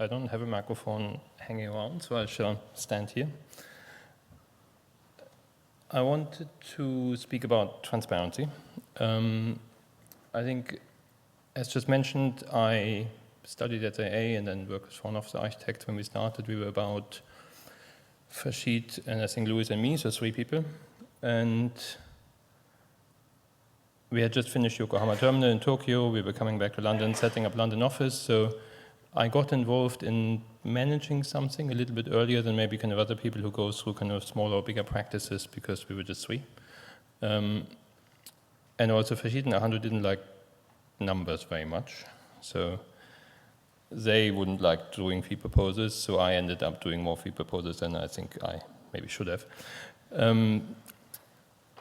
I don't have a microphone hanging around, so I shall stand here. I wanted to speak about transparency. I think, as just mentioned, I studied at AA and then worked with one of the architects. When we started, we were about Friedrich and I think Louis and me, so 3 people. And we had just finished Yokohama terminal in Tokyo. We were coming back to London, setting up London office. So I got involved in managing something a little bit earlier than maybe kind of other people who go through kind of smaller or bigger practices because we were just 3. And also Friedrich and Ahando didn't like numbers very much. So they wouldn't like doing fee proposals, so I ended up doing more fee proposals than I think I maybe should have.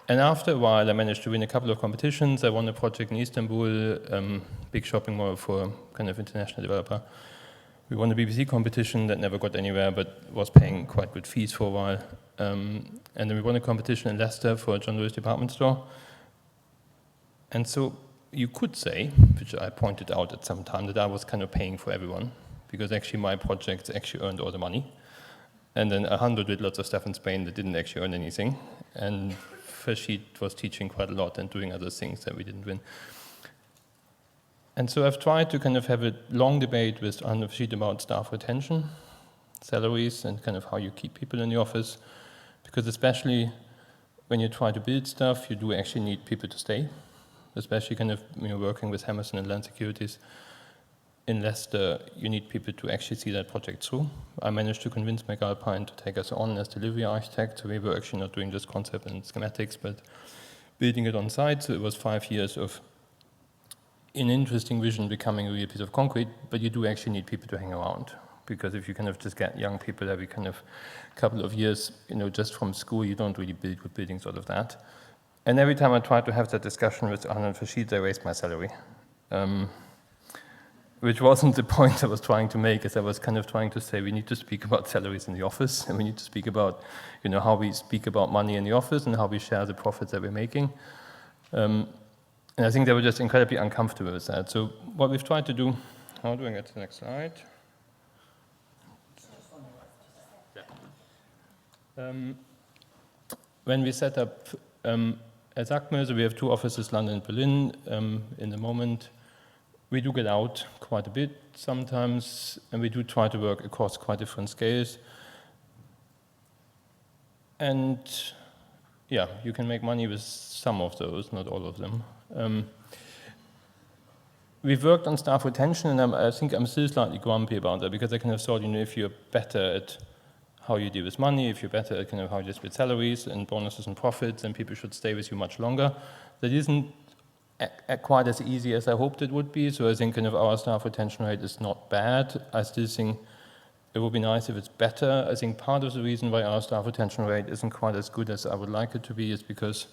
And after a while, I managed to win a couple of competitions. I won a project in Istanbul, big shopping mall for kind of international developer. We won a BBC competition that never got anywhere, but was paying quite good fees for a while. And then we won a competition in Leicester for a John Lewis department store. And so you could say, which I pointed out at some time, that I was kind of paying for everyone, because actually my projects actually earned all the money. And then Ahando did lots of stuff in Spain that didn't actually earn anything. And Friedrich was teaching quite a lot and doing other things that we didn't win. And so I've tried to kind of have a long debate with Friedrich about staff retention, salaries, and kind of how you keep people in the office. Because especially when you try to build stuff, you do actually need people to stay. Especially kind of working with Hammerson and Land Securities. In Leicester, you need people to actually see that project through. I managed to convince McAlpine to take us on as delivery architect. So we were actually not doing just concept and schematics, but building it on site. So it was 5 years of an interesting vision becoming a real piece of concrete, but you do actually need people to hang around. Because if you kind of just get young people every kind of couple of years, just from school, you don't really build good buildings out of that. And every time I tried to have that discussion with Ahando and Friedrich, they raised my salary. Which wasn't the point I was trying to make, as I was kind of trying to say we need to speak about salaries in the office, and we need to speak about how we speak about money in the office and how we share the profits that we're making. And I think they were just incredibly uncomfortable with that. So what we've tried to do, how do I get to the next slide? When we set up at ACME, so we have 2 offices, London and Berlin, in the moment. We do get out quite a bit sometimes, and we do try to work across quite different scales. And yeah, you can make money with some of those, not all of them. We've worked on staff retention, and I think I'm still slightly grumpy about that, because I kind of thought, if you're better at how you deal with money, if you're better at kind of how you split salaries and bonuses and profits, then people should stay with you much longer. That isn't quite as easy as I hoped it would be, so I think kind of our staff retention rate is not bad. I still think it would be nice if it's better. I think part of the reason why our staff retention rate isn't quite as good as I would like it to be is because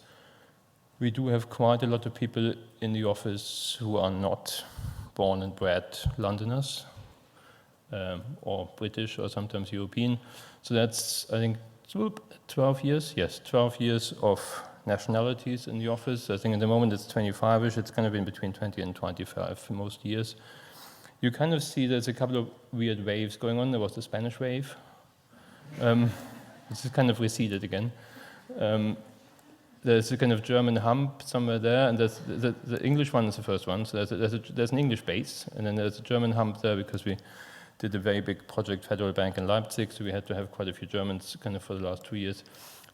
we do have quite a lot of people in the office who are not born and bred Londoners, or British, or sometimes European. So that's, I think, 12 years? Yes, 12 years of nationalities in the office. I think at the moment it's 25-ish. It's kind of in between 20 and 25 for most years. You kind of see there's a couple of weird waves going on. There was the Spanish wave. This is kind of receded again. There's a kind of German hump somewhere there, and there's the English one is the first one. So there's an English base, and then there's a German hump there because we did a very big project, Federal Bank in Leipzig, so we had to have quite a few Germans kind of for the last 2 years.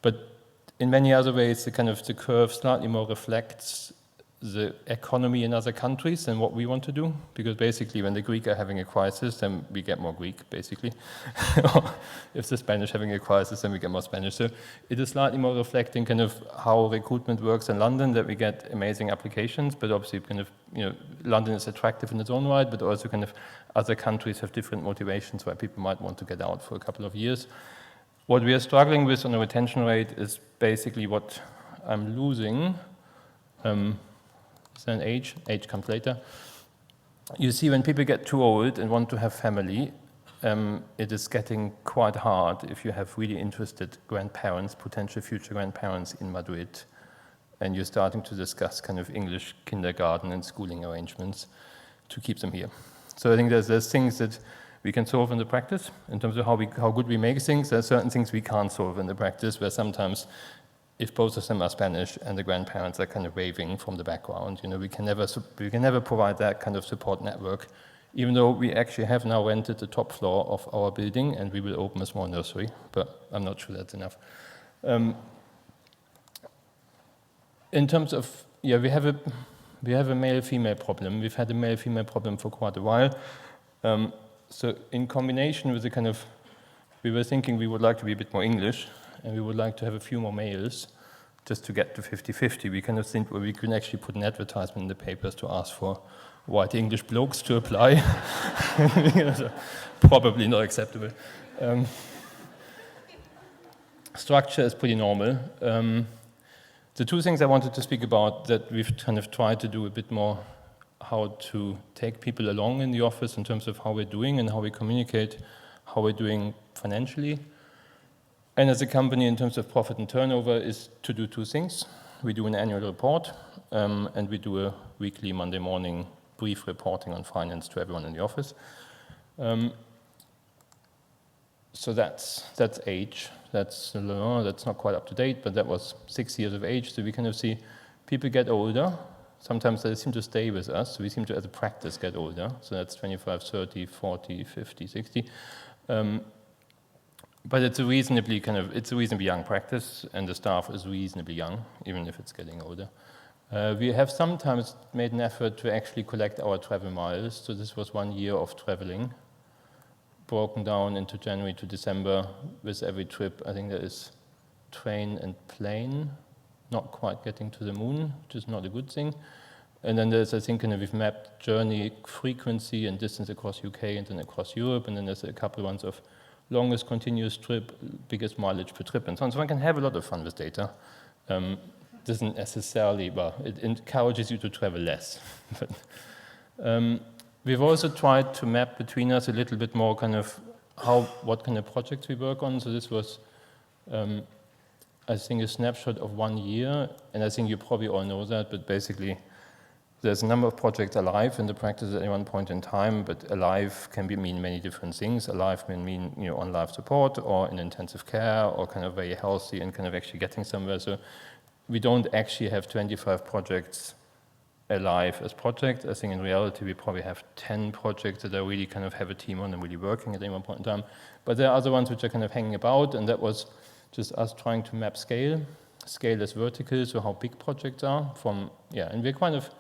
But in many other ways, the curve slightly more reflects the economy in other countries than what we want to do, because basically when the Greek are having a crisis, then we get more Greek, basically. If the Spanish having a crisis, then we get more Spanish. So it is slightly more reflecting kind of how recruitment works in London, that we get amazing applications, but obviously kind of, London is attractive in its own right, but also kind of other countries have different motivations why people might want to get out for a couple of years. What we are struggling with on the retention rate is basically what I'm losing. Then age comes later. You see, when people get too old and want to have family, it is getting quite hard if you have really interested grandparents, potential future grandparents in Madrid, and you're starting to discuss kind of English kindergarten and schooling arrangements to keep them here. So I think there's things that we can solve in the practice in terms of how good we make things. There are certain things we can't solve in the practice, where sometimes if both of them are Spanish and the grandparents are kind of waving from the background, we can never provide that kind of support network, even though we actually have now rented the top floor of our building and we will open a small nursery, but I'm not sure that's enough. In terms of, we have a male-female problem. We've had a male-female problem for quite a while. So in combination with the kind of, we were thinking we would like to be a bit more English, and we would like to have a few more males just to get to 50-50. We kind of think we can actually put an advertisement in the papers to ask for white English blokes to apply. So probably not acceptable. Structure is pretty normal. The two things I wanted to speak about that we've kind of tried to do a bit more, how to take people along in the office in terms of how we're doing and how we communicate, how we're doing financially. And as a company, in terms of profit and turnover, is to do two things. We do an annual report, and we do a weekly Monday morning brief reporting on finance to everyone in the office. So that's age. That's not quite up to date, but that was 6 years of age. So we kind of see people get older. Sometimes they seem to stay with us. So we seem to, as a practice, get older. So that's 25, 30, 40, 50, 60. But it's a reasonably young practice, and the staff is reasonably young, even if it's getting older. We have sometimes made an effort to actually collect our travel miles. So this was 1 year of traveling, broken down into January to December. With every trip, I think there is train and plane, not quite getting to the moon, which is not a good thing. And then there's, I think, we've mapped journey frequency and distance across UK and then across Europe. And then there's a couple ones of longest continuous trip, biggest mileage per trip, and so on. So one can have a lot of fun with data. Doesn't necessarily, well, it encourages you to travel less. But, we've also tried to map between us a little bit more kind of what kind of projects we work on. So this was, I think, a snapshot of 1 year, and I think you probably all know that, but basically there's a number of projects alive in the practice at any one point in time, but alive can mean many different things. Alive can mean on life support or in intensive care or kind of very healthy and kind of actually getting somewhere. So we don't actually have 25 projects alive as projects. I think in reality we probably have 10 projects that I really kind of have a team on and really working at any one point in time. But there are other ones which are kind of hanging about, and that was just us trying to map scale. Scale as vertical, so how big projects are and we're kind of,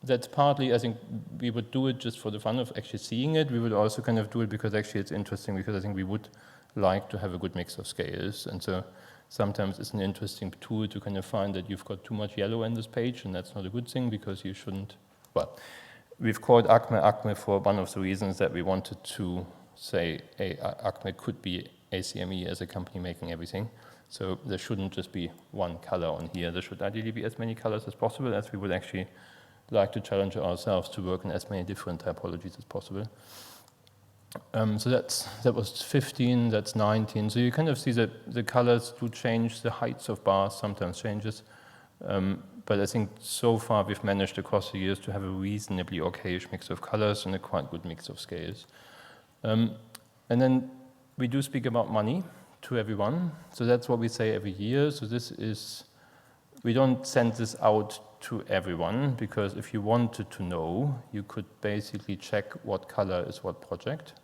that's partly, I think we would do it just for the fun of actually seeing it. We would also kind of do it because actually it's interesting, because I think we would like to have a good mix of scales. And so sometimes it's an interesting tool to kind of find that you've got too much yellow on this page, and that's not a good thing because you shouldn't. Well, we've called ACME for one of the reasons that we wanted to say ACME could be ACME as a company making everything. So there shouldn't just be one color on here. There should ideally be as many colors as possible, as we would actually like to challenge ourselves to work in as many different typologies as possible. So that was 15, that's 19. So you kind of see that the colors do change, the heights of bars sometimes changes. But I think so far we've managed across the years to have a reasonably okayish mix of colors and a quite good mix of scales. And then we do speak about money to everyone. So that's what we say every year. So this is, we don't send this out to everyone, because if you wanted to know, you could basically check what color is what project.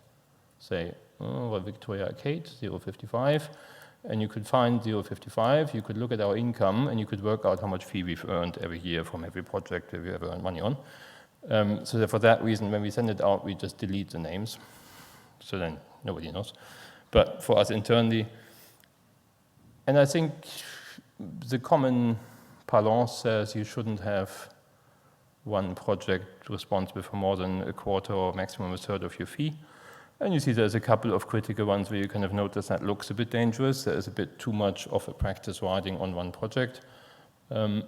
Say, Victoria Arcade, 055, and you could find 055, you could look at our income, and you could work out how much fee we've earned every year from every project that we ever earned money on. So for that reason, when we send it out, we just delete the names. So then nobody knows. But for us internally, and I think the common parlance says you shouldn't have one project responsible for more than a quarter or maximum a third of your fee. And you see there's a couple of critical ones where you kind of notice that looks a bit dangerous. There is a bit too much of a practice riding on one project. But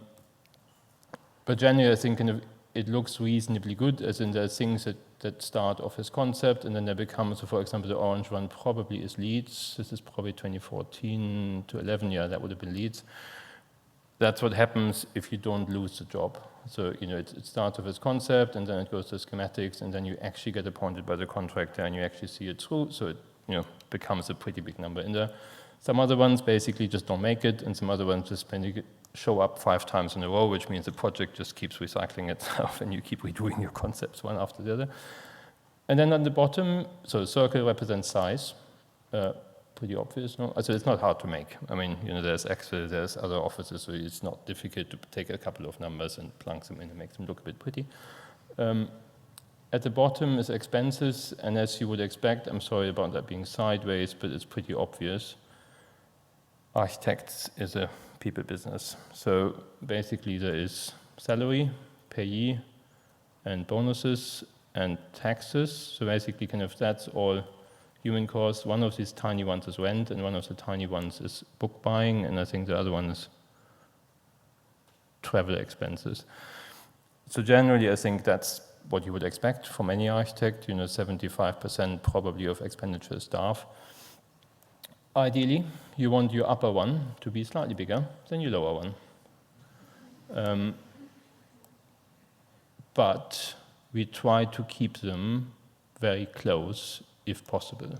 generally, I think kind of it looks reasonably good, as in there's things that start off as concept, and then they become, so for example, the orange one probably is Leeds. This is probably 2014 to 11, yeah, that would have been Leeds. that's what happens if you don't lose the job. So, it starts with this concept, and then it goes to schematics, and then you actually get appointed by the contractor, and you actually see it through, so it, becomes a pretty big number in there. Some other ones basically just don't make it, and some other ones just show up 5 times in a row, which means the project just keeps recycling itself, and you keep redoing your concepts one after the other. And then on the bottom, so the circle represents size. Pretty obvious, no? So it's not hard to make. I mean, there's Excel, there's other offices, so it's not difficult to take a couple of numbers and plunk them in and make them look a bit pretty. At the bottom is expenses, and as you would expect, I'm sorry about that being sideways, but it's pretty obvious. Architects is a people business. So basically there is salary, payee, and bonuses, and taxes. So basically that's all human costs. One of these tiny ones is rent, and one of the tiny ones is book buying, and I think the other one is travel expenses. So generally, I think that's what you would expect from any architect, 75% probably of expenditure is staff. Ideally, you want your upper one to be slightly bigger than your lower one. But we try to keep them very close if possible.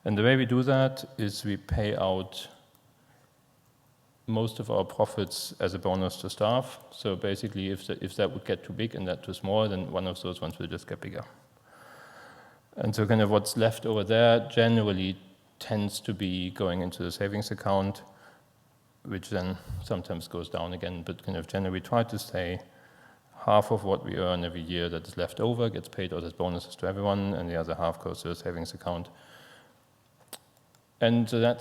And the way we do that is we pay out most of our profits as a bonus to staff. So basically, if that would get too big and that too small, then one of those ones will just get bigger. And so what's left over there generally tends to be going into the savings account, which then sometimes goes down again, but generally we try to say half of what we earn every year that is left over gets paid out as bonuses to everyone, and the other half goes to the savings account. And so that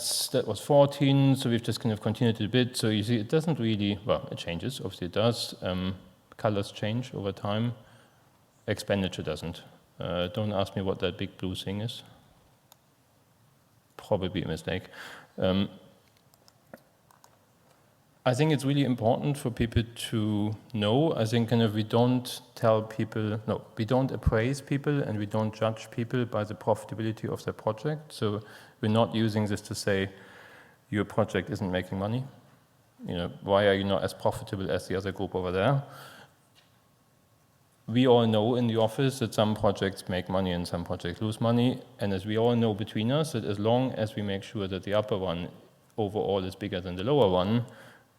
was 14, so we've just continued it a bit. So you see, it doesn't really, well, it changes, obviously it does. Colors change over time. Expenditure doesn't. Don't ask me what that big blue thing is. Probably a mistake. I think it's really important for people to know. I think we don't tell people, no, we don't appraise people and we don't judge people by the profitability of their project. So we're not using this to say, your project isn't making money. Why are you not as profitable as the other group over there? We all know in the office that some projects make money and some projects lose money. And as we all know between us, that as long as we make sure that the upper one overall is bigger than the lower one,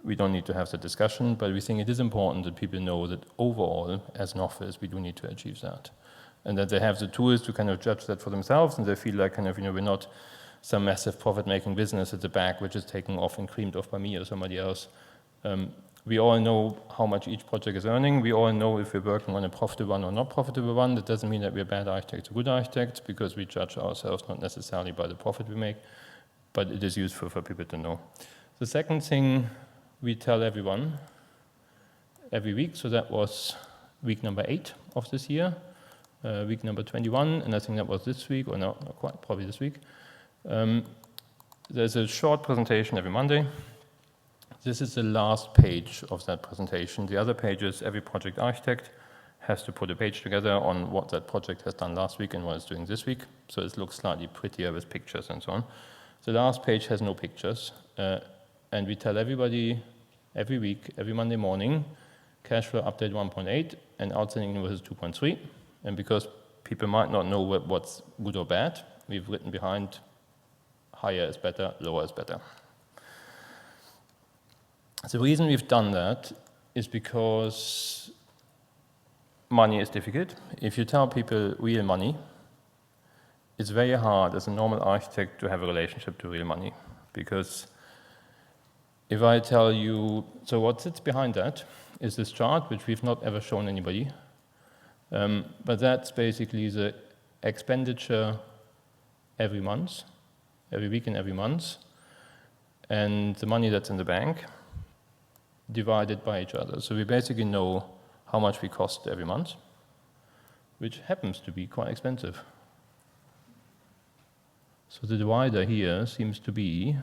we don't need to have the discussion, but we think it is important that people know that overall, as an office, we do need to achieve that. And that they have the tools to judge that for themselves, and they feel like we're not some massive profit-making business at the back, which is taken off and creamed off by me or somebody else. We all know how much each project is earning. We all know if we're working on a profitable one or not profitable one. That doesn't mean that we're bad architects or good architects, because we judge ourselves not necessarily by the profit we make, but it is useful for people to know. The second thing we tell everyone every week, so that was week number 8 of this year, week number 21, and I think that was this week, or no, not quite, probably this week. There's a short presentation every Monday. This is the last page of that presentation. The other pages, every project architect has to put a page together on what that project has done last week and what it's doing this week, so it looks slightly prettier with pictures and so on. The last page has no pictures, and we tell everybody every week, every Monday morning, cash flow update 1.8 and outstanding invoices 2.3. And because people might not know what's good or bad, we've written behind higher is better, lower is better. The reason we've done that is because money is difficult. If you tell people real money, it's very hard as a normal architect to have a relationship to real money, because if I tell you, so what sits behind that is this chart, which we've not ever shown anybody, but that's basically the expenditure every month, every week and every month, and the money that's in the bank divided by each other. So we basically know how much we cost every month, which happens to be quite expensive. So the divider here seems to be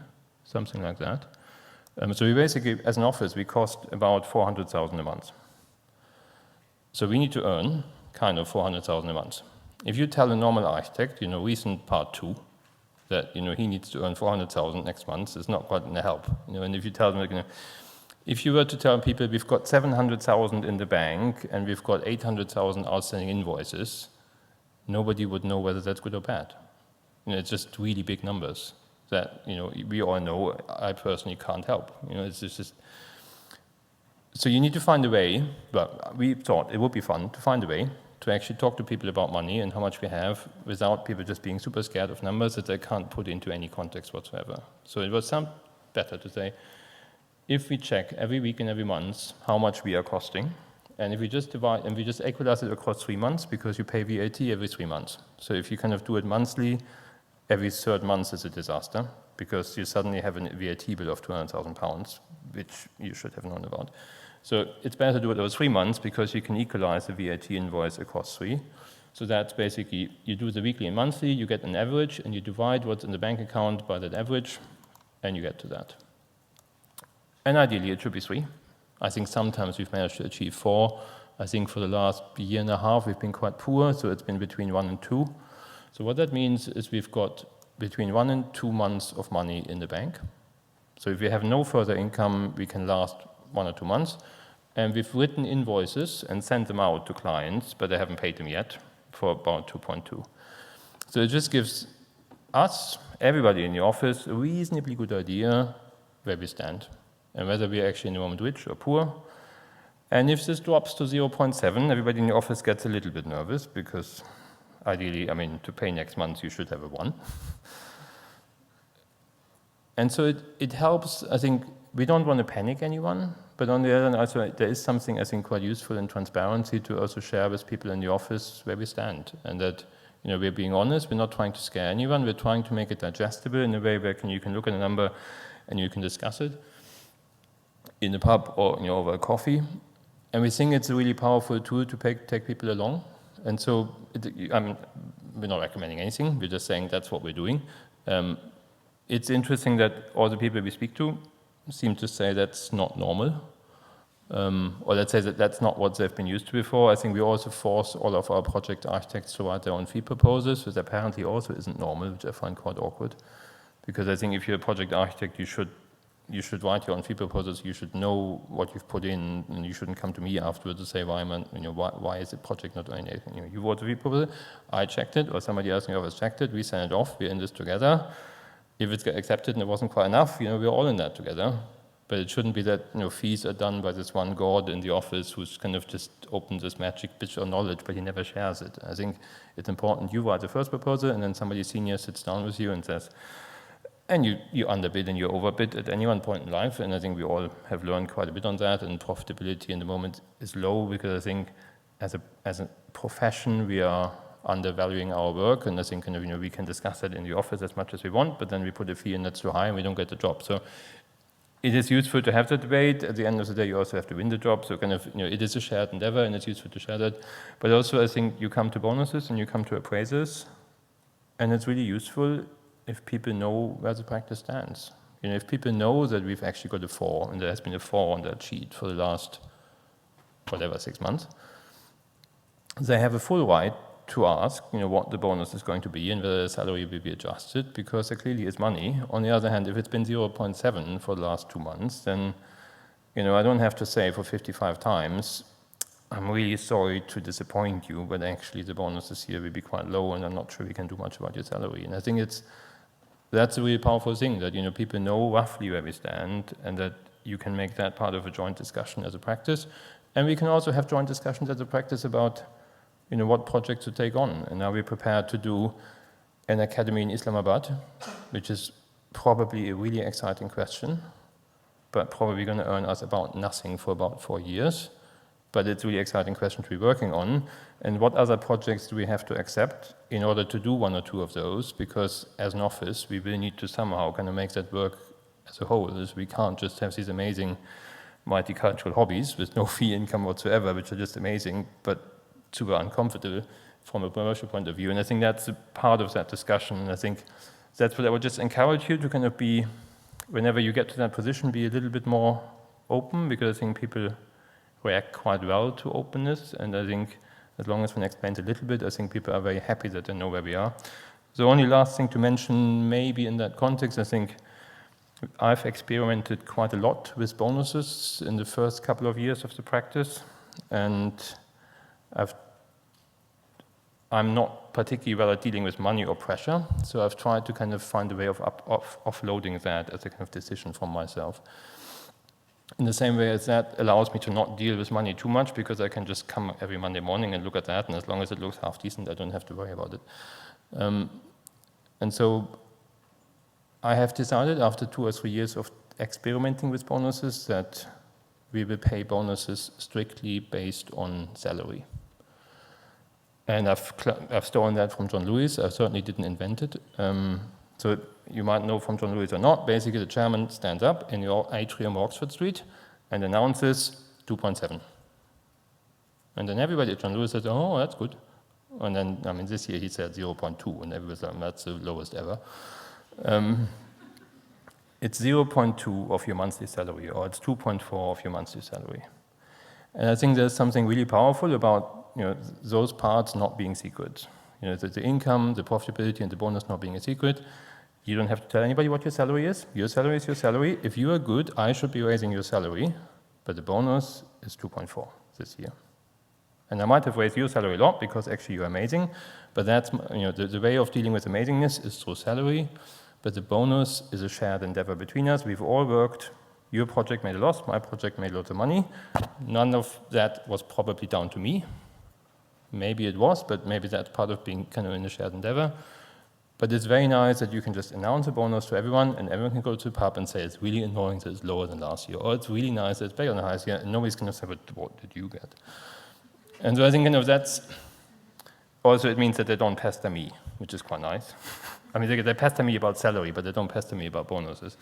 something like that. So we basically, as an office, we cost about 400,000 a month. So we need to earn 400,000 a month. If you tell a normal architect, recent part 2, that he needs to earn 400,000 next month, it's not quite going to help. And if you tell them, if you were to tell people we've got 700,000 in the bank and we've got 800,000 outstanding invoices, nobody would know whether that's good or bad. It's just really big numbers that, we all know I personally can't help. It's just... So you need to find a way, but we thought it would be fun to find a way to actually talk to people about money and how much we have without people just being super scared of numbers that they can't put into any context whatsoever. So it would sound better to say, if we check every week and every month how much we are costing, and if we just divide and we just equalize it across 3 months, because you pay VAT every 3 months. So if you kind of do it monthly, every third month is a disaster, because you suddenly have a VAT bill of £200,000, which you should have known about. So it's better to do it over 3 months, because you can equalize the VAT invoice across 3. So that's basically, you do the weekly and monthly, you get an average, and you divide what's in the bank account by that average, and you get to that. And ideally, it should be 3. I think sometimes we've managed to achieve 4. I think for the last year and a half, we've been quite poor, so it's been between 1 and 2. So what that means is we've got between 1 and 2 months of money in the bank. So if we have no further income, we can last 1 or 2 months. And we've written invoices and sent them out to clients, but they haven't paid them yet, for about 2.2. So it just gives us, everybody in the office, a reasonably good idea where we stand, and whether we are actually in the moment rich or poor. And if this drops to 0.7, everybody in the office gets a little bit nervous, because ideally, to pay next month, you should have a 1. And so it helps. I think we don't want to panic anyone, but on the other hand, also, there is something, I think, quite useful in transparency to also share with people in the office where we stand, and that we're being honest. We're not trying to scare anyone. We're trying to make it digestible in a way where you can look at a number and you can discuss it in the pub or over a coffee. And we think it's a really powerful tool to take people along. And so we're not recommending anything. We're just saying that's what we're doing. It's interesting that all the people we speak to seem to say that's not normal. Or let's say that that's not what they've been used to before. I think we also force all of our project architects to write their own fee proposals, which apparently also isn't normal, which I find quite awkward. Because I think if you're a project architect, you should write your own fee proposals. You should know what you've put in, and you shouldn't come to me afterwards to say why is the project not doing anything. You wrote the fee proposal, I checked it, or somebody else in the office checked it. We sent it off. We're in this together. If it's accepted and it wasn't quite enough, we're all in that together. But it shouldn't be that fees are done by this one god in the office who's kind of just opened this magic bitch of knowledge, but he never shares it. I think it's important you write the first proposal, and then somebody senior sits down with you and says, and you underbid and you overbid at any one point in life, and I think we all have learned quite a bit on that, and profitability in the moment is low, because I think as a profession we are undervaluing our work, and I think we can discuss that in the office as much as we want, but then we put a fee in that's too high and we don't get the job. So it is useful to have that debate. At the end of the day, you also have to win the job, so it is a shared endeavor, and it's useful to share that. But also I think you come to bonuses and you come to appraisers, and it's really useful if people know where the practice stands. If people know that we've actually got a 4, and there has been a 4 on that sheet for the last, 6 months, they have a full right to ask, what the bonus is going to be and whether the salary will be adjusted, because there clearly is money. On the other hand, if it's been 0.7 for the last 2 months, then, I don't have to say for 55 times, I'm really sorry to disappoint you, but actually the bonus this year will be quite low, and I'm not sure we can do much about your salary. And I think that's a really powerful thing, that people know roughly where we stand, and that you can make that part of a joint discussion as a practice. And we can also have joint discussions as a practice about what projects to take on. And now we're prepared to do an academy in Islamabad, which is probably a really exciting question, but probably going to earn us about nothing for about 4 years. But it's a really exciting question to be working on. And what other projects do we have to accept in order to do 1 or 2 of those? Because as an office, we will need to somehow kind of make that work as a whole. We can't just have these amazing multicultural hobbies with no fee income whatsoever, which are just amazing, but super uncomfortable from a commercial point of view. And I think that's a part of that discussion. And I think that's what I would just encourage you to kind of be, whenever you get to that position, be a little bit more open, because I think people react quite well to openness. And I think as long as one explains a little bit, I think people are very happy that they know where we are. The only last thing to mention, maybe in that context, I think I've experimented quite a lot with bonuses in the first couple of years of the practice, and I'm not particularly well at dealing with money or pressure, so I've tried to kind of find a way of offloading that as a kind of decision from myself. In the same way as that allows me to not deal with money too much, because I can just come every Monday morning and look at that, and as long as it looks half decent, I don't have to worry about it. And so I have decided after 2 or 3 years of experimenting with bonuses that we will pay bonuses strictly based on salary. And I've stolen that from John Lewis. I certainly didn't invent it. So you might know from John Lewis or not, basically the chairman stands up in your atrium of Oxford Street and announces 2.7. And then everybody at John Lewis says, oh, that's good. And then, I mean, this year he said 0.2, and everybody's like, that's the lowest ever. It's 0.2 of your monthly salary, or it's 2.4 of your monthly salary. And I think there's something really powerful about those parts not being secret. The income, the profitability, and the bonus not being a secret. You don't have to tell anybody what your salary is. Your salary is your salary. If you are good, I should be raising your salary, but the bonus is 2.4 this year. And I might have raised your salary a lot because actually you're amazing, but that's, the way of dealing with amazingness is through salary, but the bonus is a shared endeavor between us. We've all worked. Your project made a loss, my project made lots of money. None of that was probably down to me. Maybe it was, but maybe that's part of being kind of in a shared endeavor. But it's very nice that you can just announce a bonus to everyone, and everyone can go to the pub and say it's really annoying that it's lower than last year, or it's really nice that it's better than last year, and nobody's going to say, but what did you get? And so I think that's also, it means that they don't pester me, which is quite nice. I mean, they pester me about salary, but they don't pester me about bonuses.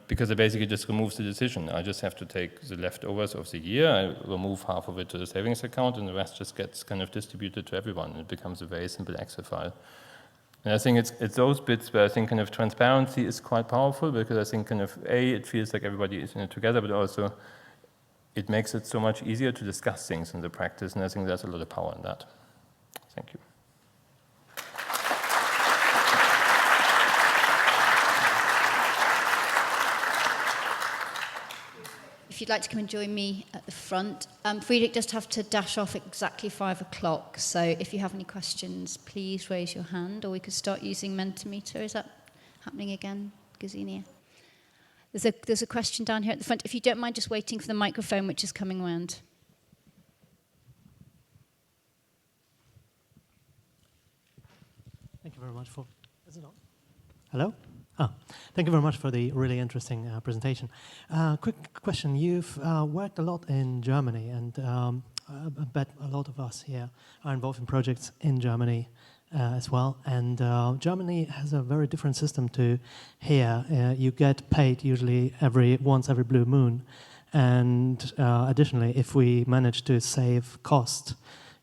Because it basically just removes the decision. I just have to take the leftovers of the year, I remove half of it to the savings account, and the rest just gets kind of distributed to everyone. It becomes a very simple Excel file. And I think it's those bits where I think kind of transparency is quite powerful, because I think kind of, it feels like everybody is in it together, but also it makes it so much easier to discuss things in the practice, and I think there's a lot of power in that. Thank you. If you'd like to come and join me at the front. Friedrich does have to dash off at exactly 5 o'clock, so if you have any questions, please raise your hand, or we could start using Mentimeter. Is that happening again, Gesine? There's a question down here at the front. If you don't mind just waiting for the microphone, which is coming around. Thank you very much for... Is it on? Hello? Oh, thank you very much for the really interesting presentation. Quick question. You've worked a lot in Germany, and I bet a lot of us here are involved in projects in Germany as well. And Germany has a very different system to here. You get paid usually once every blue moon. And additionally, if we manage to save cost,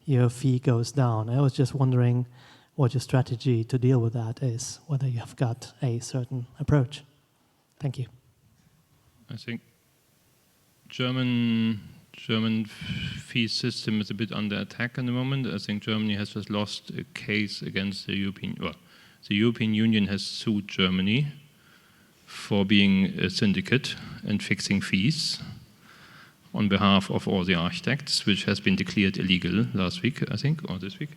your fee goes down. I was just wondering what your strategy to deal with that is, whether you have got a certain approach. Thank you. I think German fee system is a bit under attack at the moment. I think Germany has just lost a case against the European, well, the European Union has sued Germany for being a syndicate and fixing fees on behalf of all the architects, which has been declared illegal last week, I think, or this week.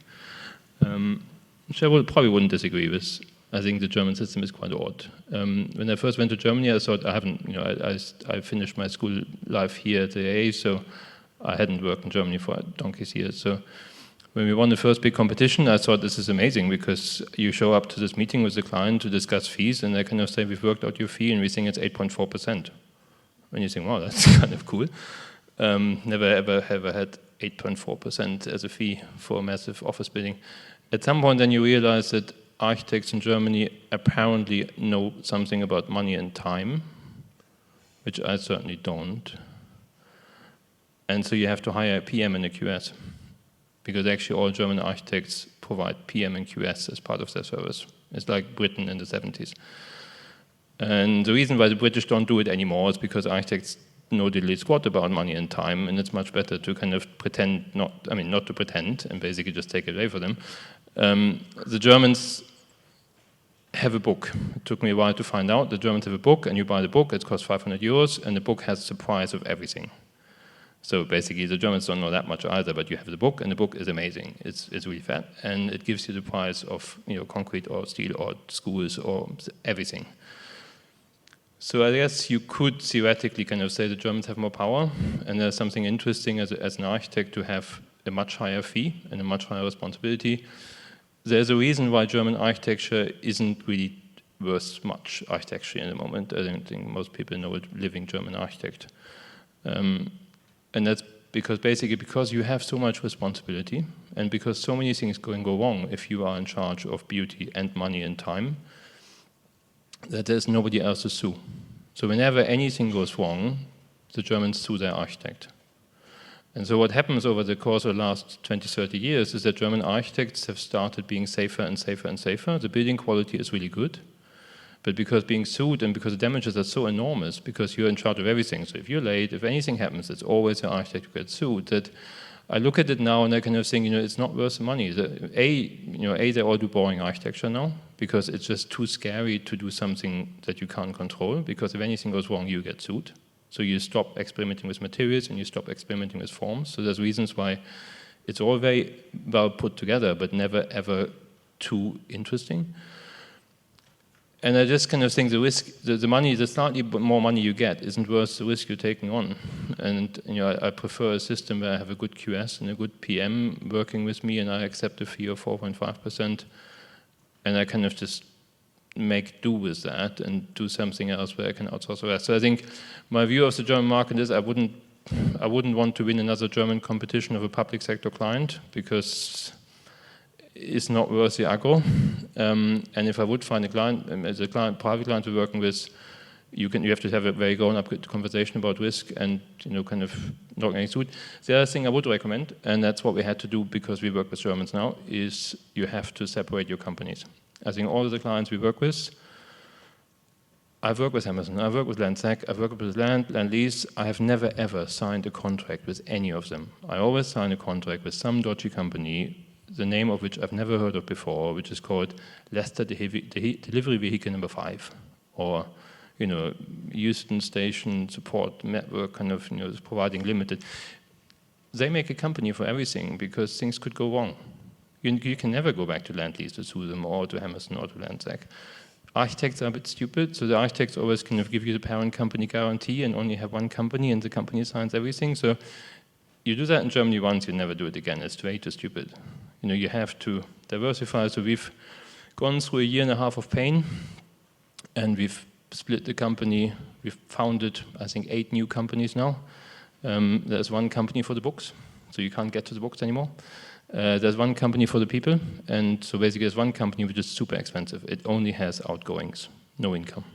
Which I probably wouldn't disagree with. I think the German system is quite odd. When I first went to Germany, I thought I finished my school life here at the AA, so I hadn't worked in Germany for donkey's years. So when we won the first big competition, I thought this is amazing, because you show up to this meeting with the client to discuss fees, and they kind of say, we've worked out your fee, and we think it's 8.4%. And you think, wow, that's kind of cool. Never ever had 8.4% as a fee for a massive office building. At some point, then you realize that architects in Germany apparently know something about money and time, which I certainly don't. And so you have to hire a PM and a QS, because actually all German architects provide PM and QS as part of their service. It's like Britain in the 70s. And the reason why the British don't do it anymore is because architects know diddly squat about money and time, and it's much better to kind of pretend, not to pretend, and basically just take it away for them. The Germans have a book. It took me a while to find out. The Germans have a book, and you buy the book, it costs 500 euros, and the book has the price of everything. So basically, the Germans don't know that much either, but you have the book, and the book is amazing. It's really fat, and it gives you the price of concrete or steel or schools or everything. So I guess you could theoretically kind of say the Germans have more power, and there's something interesting as an architect to have a much higher fee and a much higher responsibility. There's a reason why German architecture isn't really worth much architecture in the moment. I don't think most people know a living German architect. And that's because you have so much responsibility, and because so many things can go wrong if you are in charge of beauty and money and time, that there's nobody else to sue. So whenever anything goes wrong, the Germans sue their architect. And so what happens over the course of the last 20, 30 years is that German architects have started being safer and safer and safer. The building quality is really good, but because being sued and because the damages are so enormous, because you're in charge of everything, so if you're late, if anything happens, it's always the architect who gets sued, that I look at it now and I kind of think, it's not worth the money. They all do boring architecture now, because it's just too scary to do something that you can't control, because if anything goes wrong, you get sued. So you stop experimenting with materials and you stop experimenting with forms. So there's reasons why it's all very well put together, but never ever too interesting. And I just kind of think the risk, the money, the slightly more money you get isn't worth the risk you're taking on. And I prefer a system where I have a good QS and a good PM working with me, and I accept a fee of 4.5%, and I kind of just make do with that and do something else where I can outsource the rest. So I think my view of the German market is I wouldn't want to win another German competition of a public sector client, because it's not worth the aggro. And if I would find a client, as a private client we're working with, you have to have a very grown-up conversation about risk and kind of not getting sued. The other thing I would recommend, and that's what we had to do because we work with Germans now, is you have to separate your companies. I think all of the clients we work with, I've worked with Amazon, I've worked with Landsec, I've worked with Land Lease. I have never ever signed a contract with any of them. I always sign a contract with some dodgy company, the name of which I've never heard of before, which is called Leicester Delivery Vehicle number 5, or Euston Station Support Network, kind of providing limited. They make a company for everything because things could go wrong. You can never go back to Land Lease to sue them, or to Amazon, or to Landsec. Architects are a bit stupid, so the architects always kind of give you the parent company guarantee and only have one company, and the company signs everything. So you do that in Germany once, you never do it again. It's way too stupid. You have to diversify. So we've gone through a year and a half of pain, and we've split the company. We've founded, I think, 8 new companies now. There's one company for the books, so you can't get to the books anymore. There's one company for the people, and so basically there's one company which is super expensive. It only has outgoings, no income,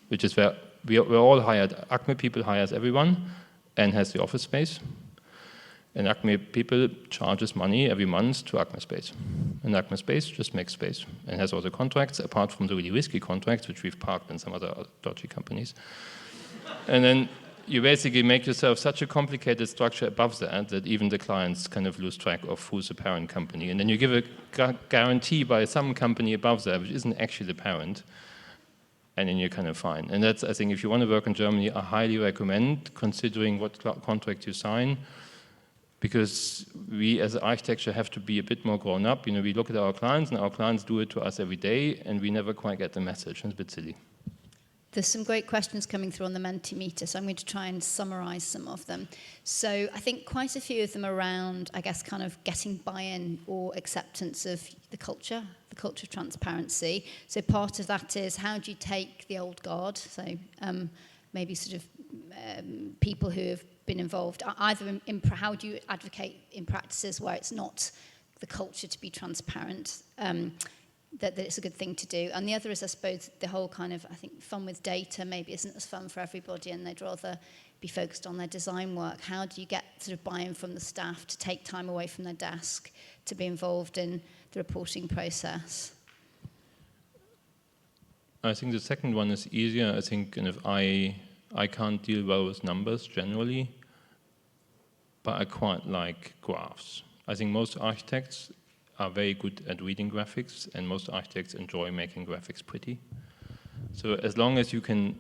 which is where we're all hired. ACME people hires everyone and has the office space, and ACME people charges money every month to ACME Space. And ACME Space just makes space and has all the contracts, apart from the really risky contracts, which we've parked in some other dodgy companies. And then you basically make yourself such a complicated structure above that even the clients kind of lose track of who's the parent company. And then you give a guarantee by some company above that, which isn't actually the parent, and then you're kind of fine. And that's, I think, if you want to work in Germany, I highly recommend considering what contract you sign, because we as architecture have to be a bit more grown up. We look at our clients, and our clients do it to us every day, and we never quite get the message. It's a bit silly. There's some great questions coming through on the Mentimeter, so I'm going to try and summarize some of them. So I think quite a few of them around, I guess, kind of getting buy-in or acceptance of the culture of transparency. So part of that is, how do you take the old guard? So maybe sort of people who have been involved, either in how do you advocate in practices where it's not the culture to be transparent, that it's a good thing to do. And the other is, I suppose, the whole kind of, I think, fun with data maybe isn't as fun for everybody, and they'd rather be focused on their design work. How do you get sort of buy-in from the staff to take time away from their desk to be involved in the reporting process? I think the second one is easier. I think kind of I can't deal well with numbers generally, but I quite like graphs. I think most architects are very good at reading graphics, and most architects enjoy making graphics pretty. So as long as you can,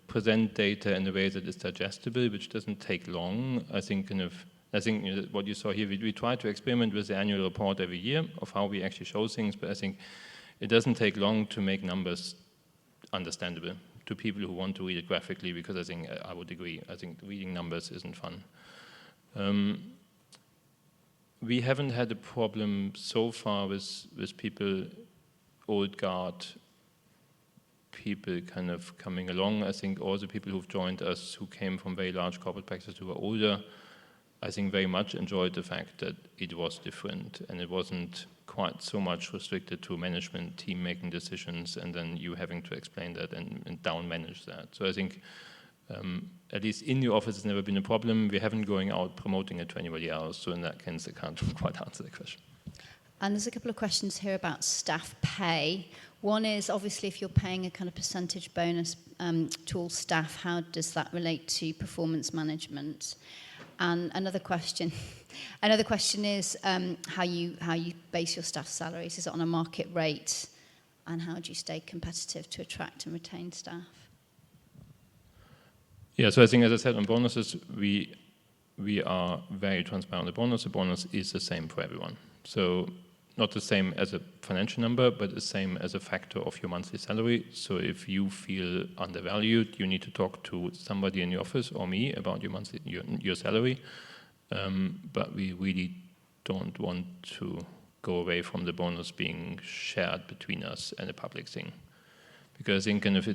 present data in a way that is digestible, which doesn't take long, I think what you saw here, we try to experiment with the annual report every year of how we actually show things, but I think it doesn't take long to make numbers understandable to people who want to read it graphically, because I think I would agree. I think reading numbers isn't fun. We haven't had a problem so far with people, old guard people kind of coming along. I think all the people who've joined us who came from very large corporate practices who were older, I think very much enjoyed the fact that it was different and it wasn't quite so much restricted to management team making decisions and then you having to explain that and down manage that. So I think at least in your office, it's never been a problem. We haven't going out promoting it to anybody else. So in that sense, I can't quite answer the question. And there's a couple of questions here about staff pay. One is, obviously, if you're paying a kind of percentage bonus to all staff, how does that relate to performance management? And another question is how you base your staff salaries. Is it on a market rate? And how do you stay competitive to attract and retain staff? Yeah, so I think, as I said, on bonuses, we are very transparent on the bonus. The bonus is the same for everyone. So not the same as a financial number, but the same as a factor of your monthly salary. So if you feel undervalued, you need to talk to somebody in your office or me about your salary. But we really don't want to go away from the bonus being shared between us and a public thing. Because I think kind of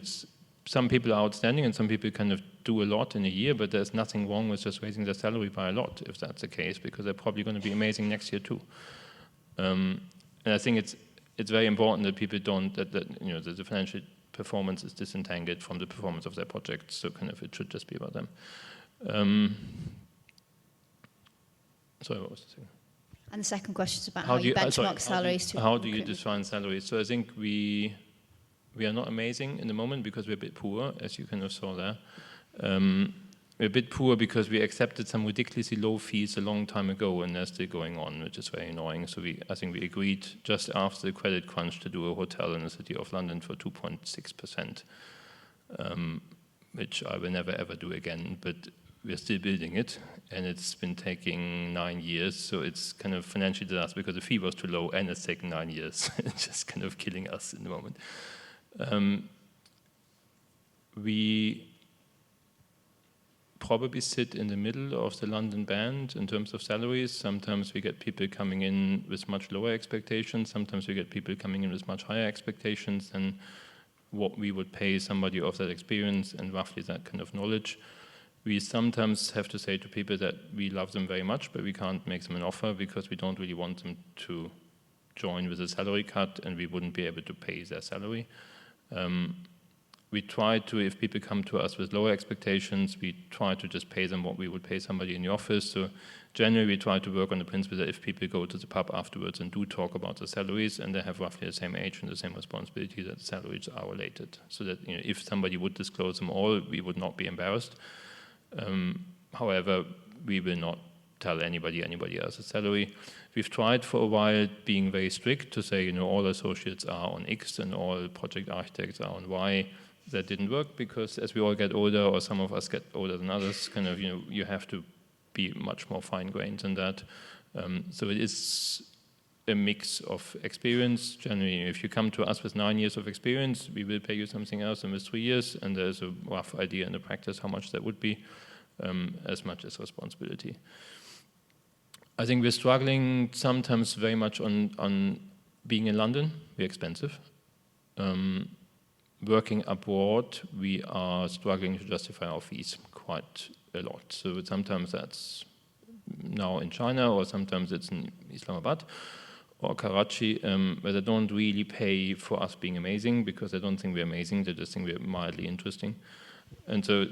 some people are outstanding and some people kind of do a lot in a year, but there's nothing wrong with just raising their salary by a lot if that's the case, because they're probably going to be amazing next year too. And I think it's very important that people don't, that the financial performance is disentangled from the performance of their project, so kind of it should just be about them. Sorry, what was the second? And the second question is about how you benchmark salaries to how do you define salaries? So I think we are not amazing in the moment because we're a bit poor, as you kind of saw there. We're a bit poor because we accepted some ridiculously low fees a long time ago, and they're still going on, which is very annoying. So I think we agreed just after the credit crunch to do a hotel in the city of London for 2.6%, which I will never ever do again. But we're still building it, and it's been taking 9 years. So it's kind of financially disaster because the fee was too low, and it's taken 9 years. It's just kind of killing us in the moment. We probably sit in the middle of the London band in terms of salaries. Sometimes we get people coming in with much lower expectations. Sometimes we get people coming in with much higher expectations than what we would pay somebody of that experience and roughly that kind of knowledge. We sometimes have to say to people that we love them very much, but we can't make them an offer because we don't really want them to join with a salary cut and we wouldn't be able to pay their salary. We try to, if people come to us with lower expectations, we try to just pay them what we would pay somebody in the office. So generally we try to work on the principle that if people go to the pub afterwards and do talk about the salaries and they have roughly the same age and the same responsibility, that the salaries are related. So that if somebody would disclose them all, we would not be embarrassed. However, we will not tell anybody else's salary. We've tried for a while being very strict to say, all associates are on X and all project architects are on Y. That didn't work because as we all get older, or some of us get older than others, kind of, you have to be much more fine-grained than that. So it is a mix of experience. Generally, if you come to us with 9 years of experience, we will pay you something else than with 3 years, and there's a rough idea in the practice how much that would be, as much as responsibility. I think we're struggling sometimes very much on being in London. We're expensive. Working abroad, we are struggling to justify our fees quite a lot. So sometimes that's now in China, or sometimes it's in Islamabad or Karachi, where they don't really pay for us being amazing because they don't think we're amazing, they just think we're mildly interesting. And so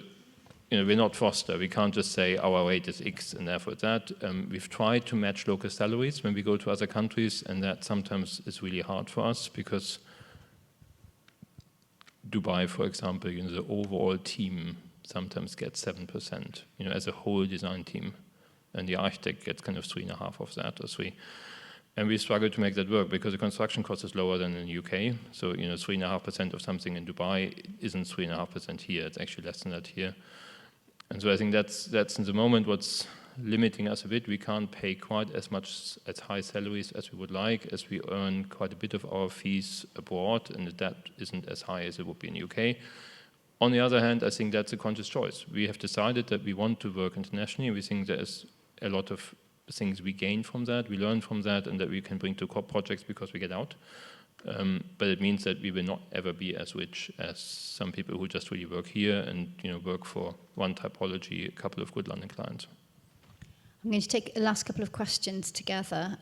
we're not Foster. We can't just say our rate is X and therefore that. We've tried to match local salaries when we go to other countries, and that sometimes is really hard for us because Dubai, for example, the overall team sometimes gets 7%, as a whole design team, and the architect gets kind of 3.5 of that or 3. And we struggle to make that work because the construction cost is lower than in the UK. So, 3.5% of something in Dubai isn't 3.5% here. It's actually less than that here. And so I think that's in the moment what's limiting us a bit. We can't pay quite as high salaries as we would like, as we earn quite a bit of our fees abroad, and that isn't as high as it would be in the UK. On the other hand, I think that's a conscious choice. We have decided that we want to work internationally. We think there's a lot of things we gain from that, we learn from that, and that we can bring to projects because we get out. But it means that we will not ever be as rich as some people who just really work here and work for one typology, a couple of good London clients. I'm going to take the last couple of questions together.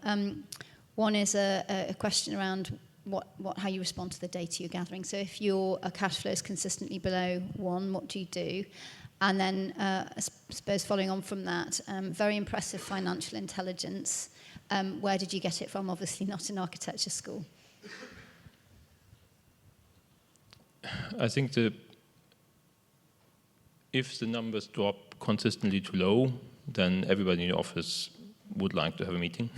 One is a question around how you respond to the data you're gathering. So if your cash flow is consistently below 1, what do you do? And then, I suppose following on from that, very impressive financial intelligence. Where did you get it from? Obviously not in architecture school. I think if the numbers drop consistently too low, then everybody in the office would like to have a meeting.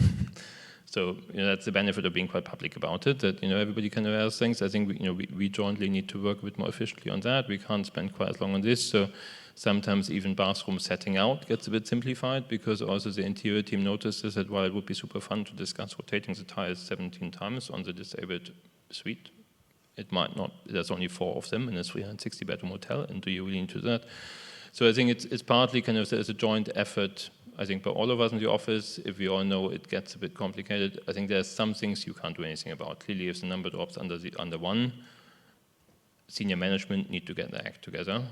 So that's the benefit of being quite public about it, that everybody can aware of things. I think we jointly need to work a bit more efficiently on that. We can't spend quite as long on this. So sometimes even bathroom setting out gets a bit simplified because also the interior team notices that while it would be super fun to discuss rotating the tiles 17 times on the disabled suite, it might not. There's only 4 of them in a 360 bedroom hotel, and do you really need to do that? So I think it's partly there's a joint effort, I think, by all of us in the office. If we all know it gets a bit complicated, I think there's some things you can't do anything about. Clearly, if the number drops under 1, senior management need to get their act together.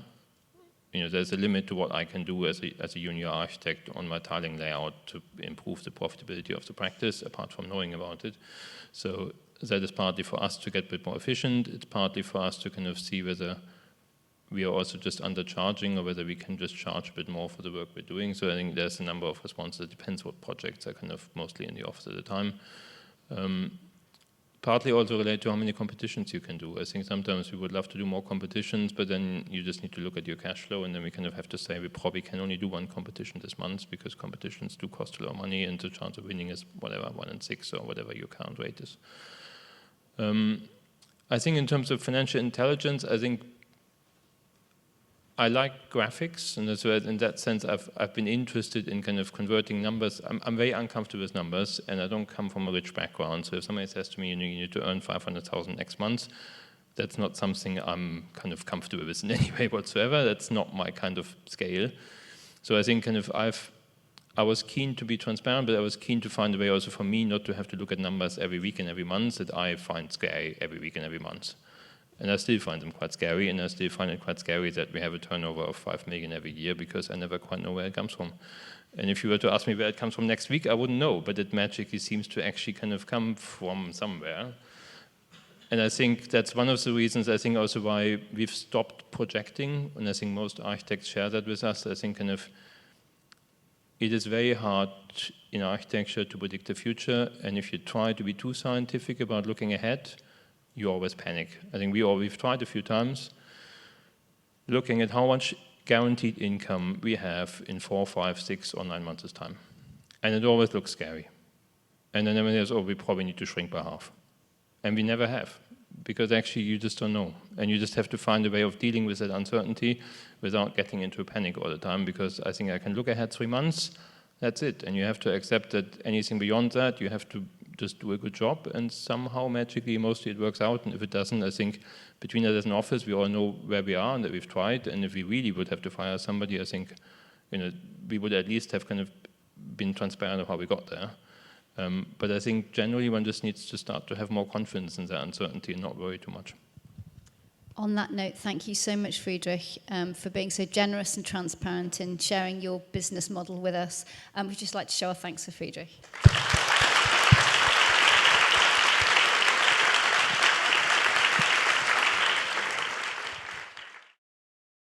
There's a limit to what I can do as a junior architect on my tiling layout to improve the profitability of the practice, apart from knowing about it. So that is partly for us to get a bit more efficient. It's partly for us to see whether we are also just undercharging or whether we can just charge a bit more for the work we're doing. So I think there's a number of responses. It depends what projects are mostly in the office at the time. Partly also related to how many competitions you can do. I think sometimes we would love to do more competitions, but then you just need to look at your cash flow, and then we have to say we probably can only do 1 competition this month because competitions do cost a lot of money, and the chance of winning is whatever, 1 in 6 or whatever your current rate is. I think in terms of financial intelligence, I think I like graphics, and so in that sense, I've been interested in converting numbers. I'm very uncomfortable with numbers, and I don't come from a rich background. So if somebody says to me, you need to earn 500,000 next month, that's not something I'm comfortable with in any way whatsoever. That's not my kind of scale. So I think I was keen to be transparent, but I was keen to find a way also for me not to have to look at numbers every week and every month that I find scary every week and every month. And I still find them quite scary, and I still find it quite scary that we have a turnover of 5 million every year because I never quite know where it comes from. And if you were to ask me where it comes from next week, I wouldn't know, but it magically seems to actually come from somewhere. And I think that's one of the reasons, I think also why we've stopped projecting, and I think most architects share that with us. I think it is very hard in architecture to predict the future, and if you try to be too scientific about looking ahead, you always panic. I think we've tried a few times looking at how much guaranteed income we have in 4, 5, 6, or 9 months' time. And it always looks scary. And then there's, we probably need to shrink by half. And we never have, because actually you just don't know. And you just have to find a way of dealing with that uncertainty without getting into a panic all the time, because I think I can look ahead 3 months, that's it. And you have to accept that anything beyond that, you have to just do a good job, and somehow magically mostly it works out. And if it doesn't, I think between us as an office we all know where we are and that we've tried, and if we really would have to fire somebody, I think we would at least have been transparent of how we got there. But I think generally one just needs to start to have more confidence in that uncertainty and not worry too much. On that note, thank you so much, Friedrich, for being so generous and transparent in sharing your business model with us. We'd just like to show our thanks to Friedrich.